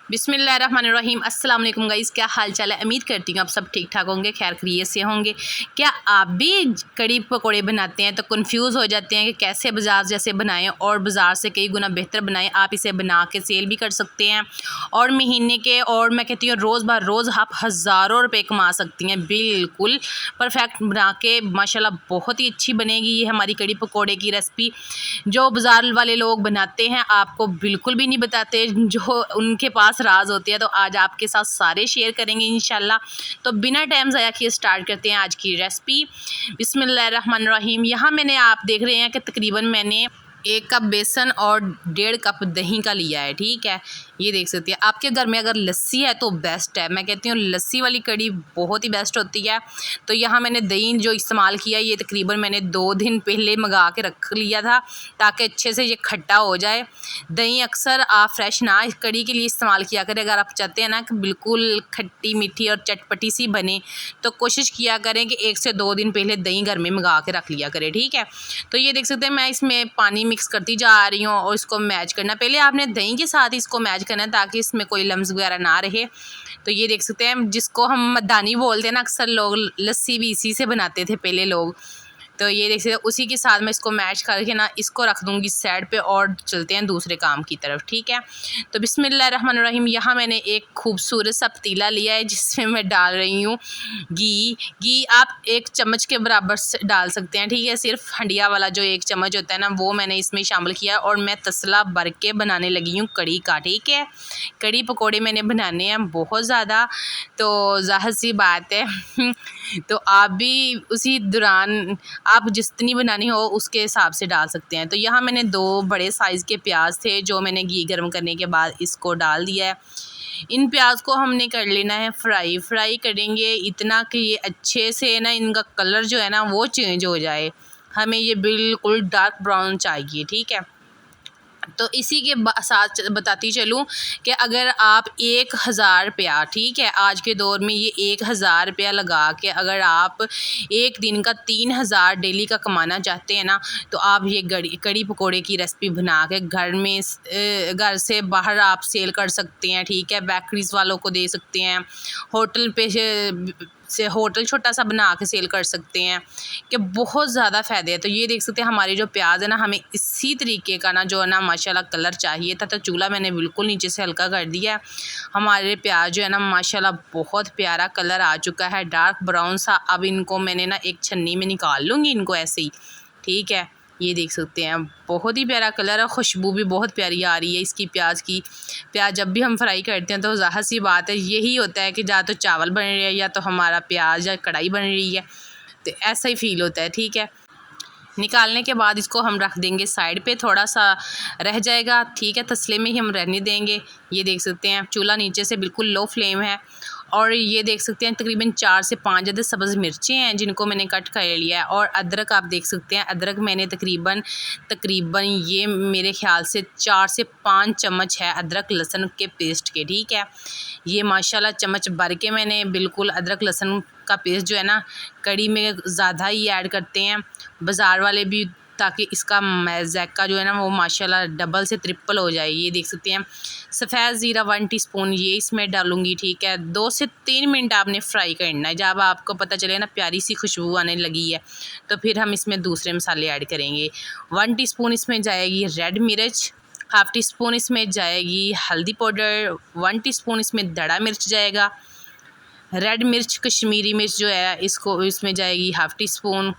बिस्मिल्लाहिर्रहमानिर्रहीम। अस्सलाम वालेकुम गाइस, क्या हाल चाल है। उम्मीद करती हूँ आप सब ठीक ठाक होंगे, खैर खैरियत से होंगे। क्या आप भी कड़ी पकोड़े बनाते हैं तो कंफ्यूज हो जाते हैं कि कैसे बाज़ार जैसे बनाएं और बाज़ार से कई गुना बेहतर बनाएं। आप इसे बना के सेल भी कर सकते हैं और महीने के, और मैं कहती हूँ रोज़ बार रोज़ आप हज़ारों रुपये कमा सकती हैं। बिल्कुल परफेक्ट बना के माशाल्लाह बहुत ही अच्छी बनेगी ये हमारी कड़ी पकोड़े की रेसिपी। जो बाज़ार वाले लोग बनाते हैं आपको बिल्कुल भी नहीं बताते, जो उनके पास राज होती है, तो आज आपके साथ सारे शेयर करेंगे इंशाल्लाह। तो बिना टाइम ज़ाया किए स्टार्ट करते हैं आज की रेसिपी। बिस्मिल्लाहिर्रहमानिर्रहीम। यहाँ मैंने, आप देख रहे हैं कि तकरीबन मैंने 1 कप बेसन और 1.5 कप दही का लिया है। ठीक है, ये देख सकती है। आपके घर में अगर लस्सी है तो बेस्ट है, मैं कहती हूँ लस्सी वाली कड़ी बहुत ही बेस्ट होती है। तो यहाँ मैंने दही जो इस्तेमाल किया, ये तकरीबन मैंने 2 दिन पहले मंगा के रख लिया था ताकि अच्छे से ये खट्टा हो जाए। दही अक्सर आप फ्रेश ना कड़ी के लिए इस्तेमाल किया करें। अगर आप चाहते हैं ना कि बिल्कुल खट्टी मीठी और चटपटी सी बने तो कोशिश किया करें कि 1 से 2 दिन पहले दही घर में मंगा के रख लिया करें। ठीक है, तो ये देख सकते हैं मैं इसमें पानी मिक्स करती जा रही हूँ और इसको मैच करना। पहले आपने दही के साथ ही इसको मैच करना है ताकि इसमें कोई लम्स वगैरह ना रहे। तो ये देख सकते हैं, जिसको हम मद्दानी बोलते हैं ना, अक्सर लोग लस्सी भी इसी से बनाते थे पहले लोग। तो ये देख सकते हैं, उसी के साथ मैं इसको मैच करके ना इसको रख दूँगी साइड पे और चलते हैं दूसरे काम की तरफ। ठीक है, तो बिस्मिल्लाहिर्रहमानिर्रहीम। यहाँ मैंने एक खूबसूरत सा पतीला लिया है जिसमें मैं डाल रही हूँ घी आप 1 चम्मच के बराबर से डाल सकते हैं। ठीक है, सिर्फ हंडिया वाला जो 1 चम्मच होता है ना, वो मैंने इसमें शामिल किया और मैं तसला भर के बनाने लगी हूँ कड़ी का। ठीक है, कड़ी पकौड़े मैंने बनाने हैं बहुत ज़्यादा, तो ज़ाहिर सी बात है तो आप भी उसी दौरान आप जितनी बनानी हो उसके हिसाब से डाल सकते हैं। तो यहाँ मैंने 2 बड़े साइज़ के प्याज थे जो मैंने घी गर्म करने के बाद इसको डाल दिया है। इन प्याज को हमने कर लेना है फ्राई करेंगे इतना कि ये अच्छे से ना इनका कलर जो है ना वो चेंज हो जाए। हमें ये बिल्कुल डार्क ब्राउन चाहिए। ठीक है, तो इसी के साथ बताती चलूँ कि अगर आप 1000 रुपया, ठीक है, आज के दौर में ये 1000 रुपया लगा के अगर आप एक दिन का 3000 डेली का कमाना चाहते हैं ना, तो आप ये कड़ी पकोड़े की रेसिपी बना के घर से बाहर आप सेल कर सकते हैं। ठीक है, बेकरीज वालों को दे सकते हैं, होटल पे से होटल छोटा सा बना के सेल कर सकते हैं कि बहुत ज़्यादा फ़ायदे हैं। तो ये देख सकते हैं हमारे जो प्याज है ना, हमें इसी तरीके का ना जो है ना माशाल्लाह कलर चाहिए था। तो चूल्हा मैंने बिल्कुल नीचे से हल्का कर दिया है। हमारे प्याज जो है ना माशाल्लाह बहुत प्यारा कलर आ चुका है, डार्क ब्राउन सा। अब इनको मैंने ना एक छन्नी में निकाल लूँगी इनको ऐसे ही। ठीक है, ये देख सकते हैं बहुत ही प्यारा कलर है, खुशबू भी बहुत प्यारी आ रही है इसकी प्याज की। प्याज जब भी हम फ्राई करते हैं तो ज़ाहिर सी बात है यही होता है कि या तो चावल बन रहे हैं या तो हमारा प्याज या कढ़ाई बन रही है, तो ऐसा ही फील होता है। ठीक है, निकालने के बाद इसको हम रख देंगे साइड पे, थोड़ा सा रह जाएगा। ठीक है, तसले में ही हम रहने देंगे। ये देख सकते हैं चूल्हा नीचे से बिल्कुल लो फ्लेम है और ये देख सकते हैं तकरीबन 4 से 5 अदद सब्ज़ मिर्चें हैं जिनको मैंने कट कर लिया है। और अदरक आप देख सकते हैं, अदरक मैंने तकरीबन ये मेरे ख्याल से 4 से 5 चम्मच है अदरक लहसुन के पेस्ट के। ठीक है, ये माशाल्लाह चम्मच भर के मैंने बिल्कुल अदरक लहसुन का पेस्ट जो है ना कड़ी में ज़्यादा ही ऐड करते हैं बाज़ार वाले भी, ताकि इसका ज़ायका जो है ना वो माशाल्लाह डबल से ट्रिपल हो जाए। ये देख सकते हैं सफ़ेद ज़ीरा 1 टीस्पून ये इसमें डालूँगी। ठीक है, 2 से 3 मिनट आपने फ्राई करना है। जब आपको पता चले ना प्यारी सी खुशबू आने लगी है तो फिर हम इसमें दूसरे मसाले ऐड करेंगे। 1 टीस्पून इसमें जाएगी रेड मिर्च, 1/2 टीस्पून इसमें जाएगी हल्दी पाउडर, 1 टीस्पून इसमें दड़ा मिर्च जाएगा, रेड मिर्च कश्मीरी मिर्च जो है इसको इसमें जाएगी 1/2 टीस्पून।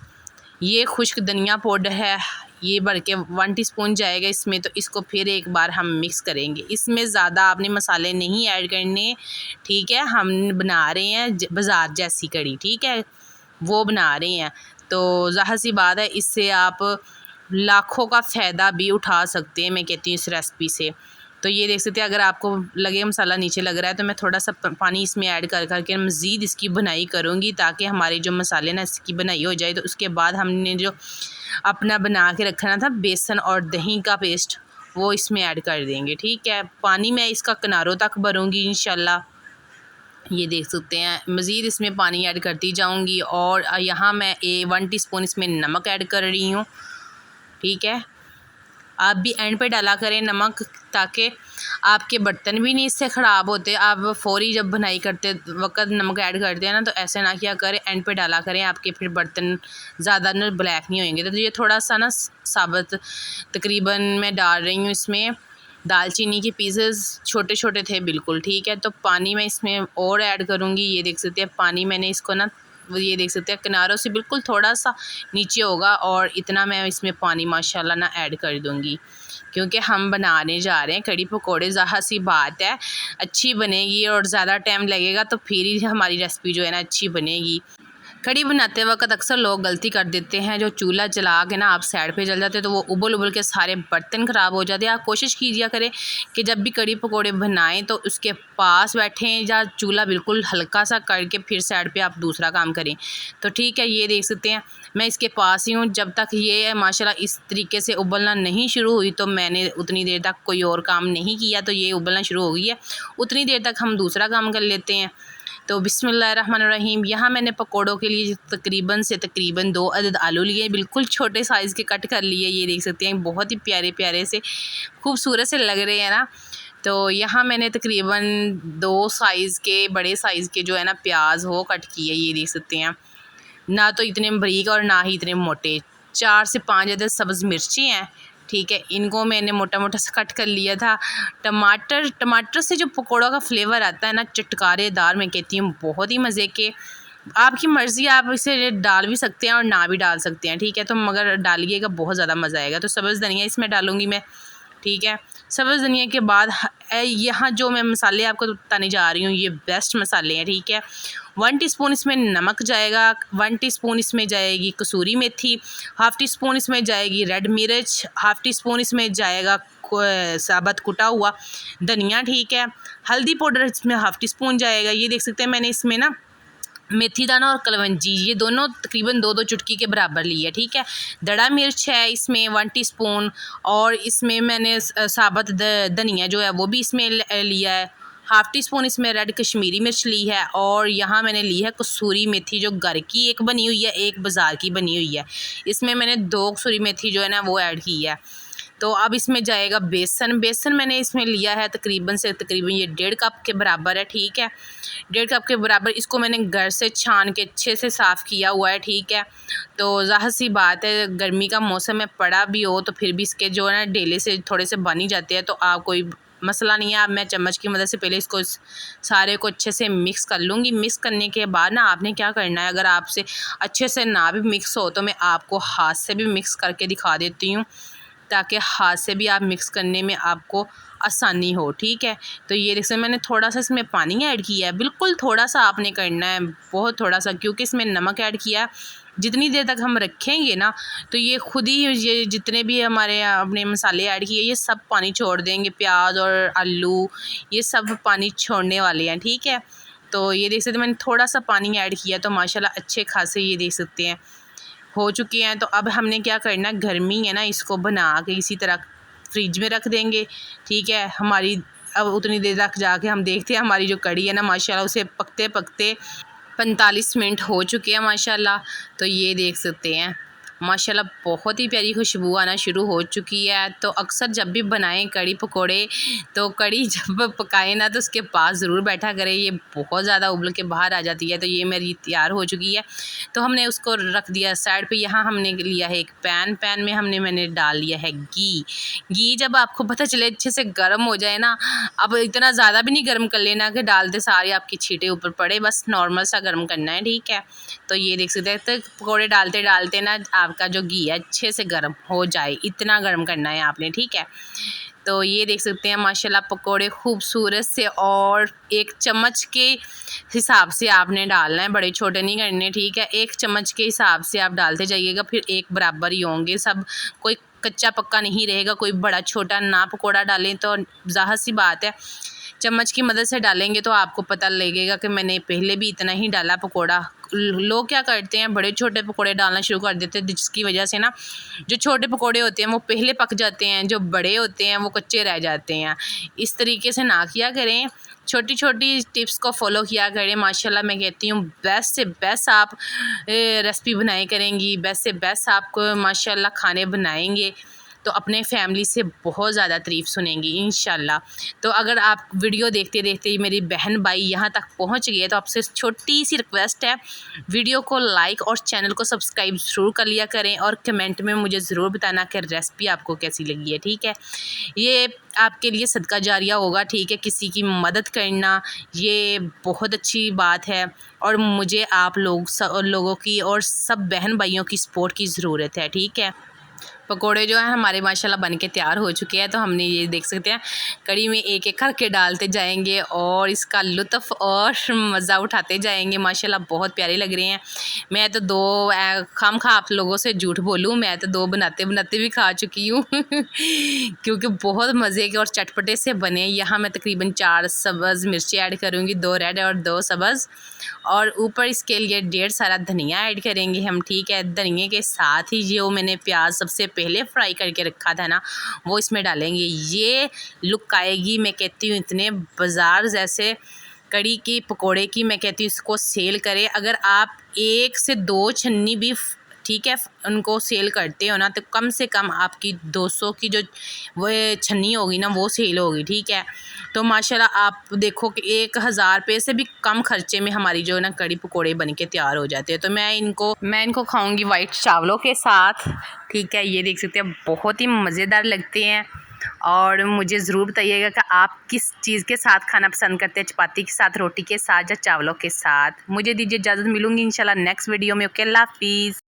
ये खुश्क धनिया पाउडर है, ये बढ़ के 1 टीस्पून जाएगा इसमें। तो इसको फिर एक बार हम मिक्स करेंगे। इसमें ज़्यादा आपने मसाले नहीं ऐड करने। ठीक है, हम बना रहे हैं बाज़ार जैसी कड़ी। ठीक है, वो बना रहे हैं, तो ज़ाहिर सी बात है इससे आप लाखों का फ़ायदा भी उठा सकते हैं, मैं कहती हूँ इस रेसिपी से। तो ये देख सकते हैं, अगर आपको लगे मसाला नीचे लग रहा है तो मैं थोड़ा सा पानी इसमें ऐड कर करके मज़ीद इसकी बुनाई करूँगी ताकि हमारे जो मसाले ना इसकी बुनाई हो जाए। तो उसके बाद हमने जो अपना बना के रखना था बेसन और दही का पेस्ट वो इसमें ऐड कर देंगे। ठीक है, पानी मैं इसका किनारों तक भरूँगी इंशाल्लाह। ये देख सकते हैं मज़ीद इसमें पानी ऐड करती जाऊँगी और यहाँ मैं 1 टीस्पून इसमें नमक ऐड कर रही हूँ। ठीक है, आप भी एंड पे डाला करें नमक, ताकि आपके बर्तन भी नहीं इससे ख़राब होते। आप फ़ौरी जब बुनाई करते वक्त नमक ऐड करते हैं ना, तो ऐसे ना किया करें, एंड पे डाला करें, आपके फिर बर्तन ज़्यादा ना ब्लैक नहीं होंगे। तो ये थोड़ा सा ना साबुत तकरीबन मैं डाल रही हूँ इसमें दालचीनी के पीसेस, छोटे छोटे थे बिल्कुल, ठीक है। तो पानी मैं इसमें और ऐड करूँगी। ये देख सकते हैं पानी मैंने इसको ना, ये देख सकते हैं किनारों से बिल्कुल थोड़ा सा नीचे होगा, और इतना मैं इसमें पानी माशाल्लाह ना ऐड कर दूँगी, क्योंकि हम बनाने जा रहे हैं कड़ी पकोड़े। ज़ाहिर सी बात है अच्छी बनेगी, और ज़्यादा टाइम लगेगा तो फिर ही हमारी रेसिपी जो है ना अच्छी बनेगी। कड़ी बनाते वक्त अक्सर लोग गलती कर देते हैं, जो चूल्हा जला के ना आप साइड पे जल जाते हैं तो वो उबल उबल के सारे बर्तन ख़राब हो जाते हैं। आप कोशिश कीजिए करें कि जब भी कड़ी पकोड़े बनाएं तो उसके पास बैठें, या चूल्हा बिल्कुल हल्का सा करके फिर साइड पे आप दूसरा काम करें। तो ठीक है, ये देख सकते हैं मैं इसके पास ही हूँ। जब तक ये माशाल्लाह इस तरीके से उबलना नहीं शुरू हुई तो मैंने उतनी देर तक कोई और काम नहीं किया। तो ये उबलना शुरू हो गई है, उतनी देर तक हम दूसरा काम कर लेते हैं। तो बिस्मिल्लाहिर्रहमानिर्रहीम। यहाँ मैंने पकोड़ों के लिए तकरीबन 2 अदद आलू लिए, बिल्कुल छोटे साइज़ के कट कर लिए। ये देख सकते हैं बहुत ही प्यारे प्यारे से खूबसूरत से लग रहे हैं ना। तो यहाँ मैंने तकरीबन 2 साइज़ के बड़े साइज़ के जो है ना प्याज वो कट किए। ये देख सकते हैं, ना तो इतने बारीक और ना ही इतने मोटे। 4 से 5 अदद सब्ज़ मिर्ची हैं, ठीक है, इनको मैंने मोटा मोटा सा कट कर लिया था। टमाटर से जो पकौड़ों का फ्लेवर आता है ना चटकारेदार, मैं कहती हूँ बहुत ही मज़े के। आपकी मर्ज़ी, आप इसे डाल भी सकते हैं और ना भी डाल सकते हैं, ठीक है। तो मगर डालिएगा बहुत ज़्यादा मज़ा आएगा। तो सब्ज़ धनिया इसमें डालूँगी मैं, ठीक है। सब्ज़ धनिया के बाद यहाँ जो मैं मसाले आपको बताने जा रही हूँ ये बेस्ट मसाले हैं, ठीक है। 1 टीस्पून इसमें नमक जाएगा, 1 टीस्पून इसमें जाएगी कसूरी मेथी, हाफ़ टी स्पून इसमें जाएगी रेड मिर्च, हाफ़ टी स्पून इसमें जाएगा साबुत कुटा हुआ धनिया, ठीक है। हल्दी पाउडर इसमें हाफ़ टी स्पून जाएगा। ये देख सकते हैं मैंने इसमें ना मेथी दाना और कलवंजी ये दोनों तकरीबन 2-2 चुटकी के बराबर ली है, ठीक है। दड़ा मिर्च है इसमें 1 टीस्पून, और इसमें मैंने साबुत धनिया जो है वो भी इसमें लिया है। हाफ़ टी स्पून इसमें रेड कश्मीरी मिर्च ली है, और यहाँ मैंने ली है कसूरी मेथी, जो घर की एक बनी हुई है, एक बाज़ार की बनी हुई है। इसमें मैंने 2 कसूरी मेथी जो है ना वो ऐड की है। तो अब इसमें जाएगा बेसन मैंने इसमें लिया है तकरीबन ये 1.5 कप के बराबर है, ठीक है। 1.5 कप के बराबर इसको मैंने घर से छान के अच्छे से साफ़ किया हुआ है, ठीक है। तो ज़ाहिर सी बात है गर्मी का मौसम है, पड़ा भी हो तो फिर भी इसके जो है ना डेले से थोड़े से बन ही जाते हैं, तो आप कोई मसला नहीं है। अब मैं चम्मच की मदद से पहले इसको सारे को अच्छे से मिक्स कर लूँगी। मिक्स करने के बाद ना आपने क्या करना है, अगर आपसे अच्छे से ना भी मिक्स हो तो मैं आपको हाथ से भी मिक्स करके दिखा देती हूँ, ताकि हाथ से भी आप मिक्स करने में आपको आसानी हो, ठीक है। तो ये देखिए मैंने थोड़ा सा इसमें पानी ऐड किया है, बिल्कुल थोड़ा सा आपने करना है, बहुत थोड़ा सा, क्योंकि इसमें नमक ऐड किया है। जितनी देर तक हम रखेंगे ना तो ये खुद ही ये जितने भी हमारे अपने मसाले ऐड किए ये सब पानी छोड़ देंगे, प्याज और आलू ये सब पानी छोड़ने वाले हैं, ठीक है। तो ये देख सकते हैं मैंने थोड़ा सा पानी ऐड किया, तो माशाल्लाह अच्छे खासे ये देख सकते हैं हो चुके हैं। तो अब हमने क्या करना, गर्मी है ना, इसको बना के इसी तरह फ्रिज में रख देंगे, ठीक है। हमारी अब उतनी देर तक जाके हम देखते हैं हमारी जो कड़ी है ना माशाल्लाह उसे पकते पकते 45 मिनट हो चुके हैं माशाल्लाह। तो ये देख सकते हैं माशाल्लाह बहुत ही प्यारी खुशबू आना शुरू हो चुकी है। तो अक्सर जब भी बनाएं कड़ी पकोड़े तो कड़ी जब पकाएं ना तो उसके पास ज़रूर बैठा करें, ये बहुत ज़्यादा उबल के बाहर आ जाती है। तो ये मेरी तैयार हो चुकी है, तो हमने उसको रख दिया साइड पे। यहाँ हमने लिया है एक पैन में मैंने डाल लिया है घी। जब आपको पता चले अच्छे से गर्म हो जाए ना, अब इतना ज़्यादा भी नहीं गर्म कर लेना कि डालते सारे आपकी छींटे ऊपर पड़े, बस नॉर्मल सा गर्म करना है, ठीक है। तो ये देख सकते हैं, तो पकौड़े डालते डालते ना आपका जो घी है अच्छे से गर्म हो जाए, इतना गर्म करना है आपने, ठीक है। तो ये देख सकते हैं माशाल्लाह पकोड़े खूबसूरत से, और 1 चम्मच के हिसाब से आपने डालना है, बड़े छोटे नहीं करने, ठीक है। 1 चम्मच के हिसाब से आप डालते जाइएगा, फिर एक बराबर ही होंगे सब, कोई कच्चा पक्का नहीं रहेगा, कोई बड़ा छोटा ना पकोड़ा डालें। तो ज़ाहिर सी बात है चम्मच की मदद से डालेंगे तो आपको पता लगेगा कि मैंने पहले भी इतना ही डाला पकोड़ा। लोग क्या करते हैं, बड़े छोटे पकोड़े डालना शुरू कर देते हैं, जिसकी वजह से ना जो छोटे पकोड़े होते हैं वो पहले पक जाते हैं, जो बड़े होते हैं वो कच्चे रह जाते हैं। इस तरीके से ना किया करें, छोटी छोटी टिप्स को फॉलो किया करें। माशाल्लाह मैं कहती हूँ बेस्ट से बेस्ट आप रेसिपी बनाई करेंगी, बेस्ट से बेस्ट आपको माशाल्लाह खाने बनाएंगे। तो अपने फैमिली से बहुत ज़्यादा तारीफ़ सुनेंगी इंशाल्लाह। तो अगर आप वीडियो देखते देखते मेरी बहन भाई यहाँ तक पहुँच गए तो आपसे छोटी सी रिक्वेस्ट है, वीडियो को लाइक और चैनल को सब्सक्राइब ज़रूर कर लिया करें और कमेंट में मुझे ज़रूर बताना कि रेसिपी आपको कैसी लगी है। ठीक है, ये आपके लिए सदका जारिया होगा। ठीक है, किसी की मदद करना ये बहुत अच्छी बात है और मुझे आप लोगों की और सब बहन भाइयों की सपोर्ट की ज़रूरत है। ठीक है, पकोड़े जो हैं हमारे माशाल्लाह बन के तैयार हो चुके हैं। तो हमने ये देख सकते हैं कड़ी में एक एक करके डालते जाएंगे और इसका लुत्फ़ और मज़ा उठाते जाएंगे। माशाल्लाह बहुत प्यारे लग रहे हैं। मैं तो दो खामखा आप लोगों से झूठ बोलूँ, मैं तो दो बनाते बनाते भी खा चुकी हूँ क्योंकि बहुत मज़े के और चटपटे से बने। यहाँ मैं तकरीबन 4 सब्ज़ मिर्ची ऐड करूँगी, 2 रेड और 2 सब्ज़, और ऊपर इसके लिए ढेर सारा धनिया ऐड करेंगे हम। ठीक है, धनिया के साथ ही जो मैंने प्याज सबसे पहले फ्राई करके रखा था ना वो इसमें डालेंगे। ये लुक आएगी, मैं कहती हूँ इतने बाज़ार जैसे कड़ी की पकोड़े की। मैं कहती हूँ इसको सेल करें। अगर आप 1 से 2 छन्नी भी ठीक है उनको सेल करते हो ना तो कम से कम आपकी 200 की जो वो छन्नी होगी ना वो सेल होगी। ठीक है, तो माशाल्लाह आप देखो कि 1000 रुपये से भी कम खर्चे में हमारी जो ना कड़ी पकोड़े बन के तैयार हो जाते हैं। तो मैं इनको खाऊंगी वाइट चावलों के साथ। ठीक है, ये देख सकते हैं बहुत ही मज़ेदार लगते हैं और मुझे ज़रूर बताइएगा कि आप किस चीज़ के साथ खाना पसंद करते हैं, चपाती के साथ, रोटी के साथ या चावलों के साथ। मुझे दीजिए इजाज़त, मिलूँगी इंशाल्लाह नेक्स्ट वीडियो में। ओके, अल्लाह हाफिज़।